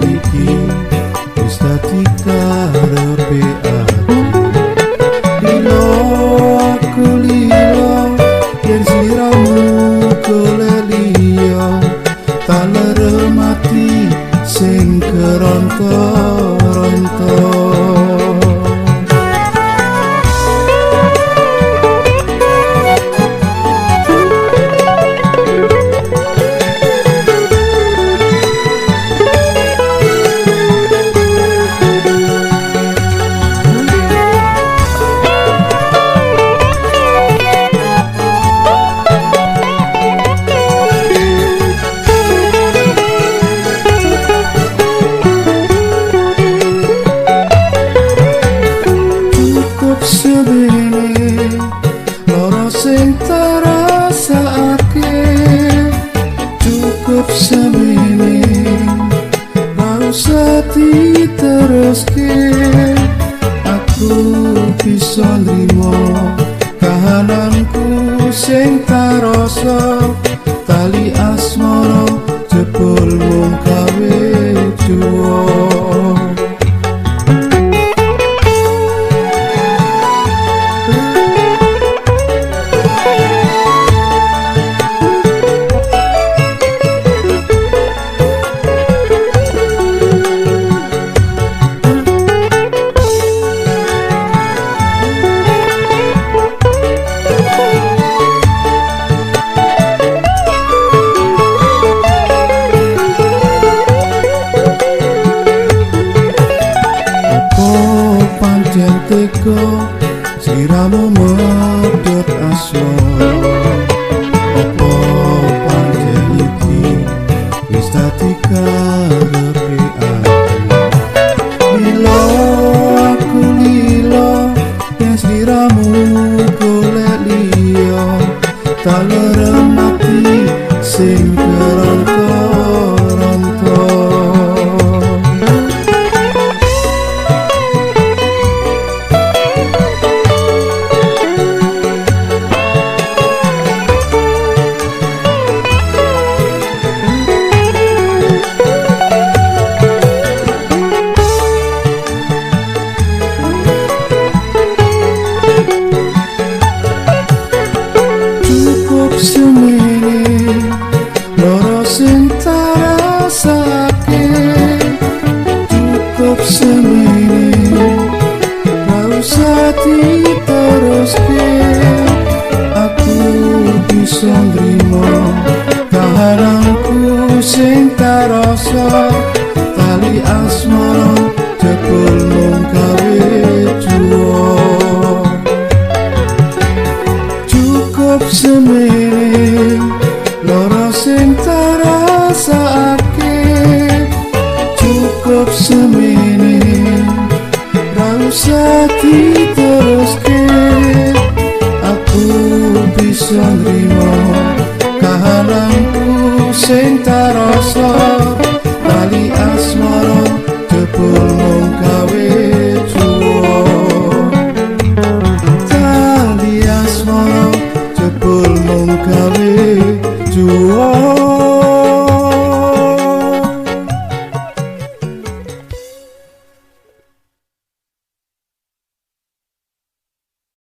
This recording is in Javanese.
iki wis dadi karepe ati. Lilo aku lilo yen sliramu golek liya, tak leremati sing keronto-ronto. Sebene loro sing terasake, cukup semene ora usah diteruske. Aku bisa nrimo kahananku sing tarasa, tali asmara jebul mung gawe juwo. Teko sliramu medhot asmara, apa pancen iki wis dadi karepe ati. Lilo aku lilo yen sliramu golek liya, tak leremati sing keronto-ronto. Semene loro sing tarasake, cukup semene ora usah diteruske. Aku bisa nrimo kahananku sing tarasa, tali asmara jebul mung gawe juwo. Cukup semene loro sing tarasake, cukup semene ora usah diteruske. Aku bisa nrimo kahananku sing tarasa,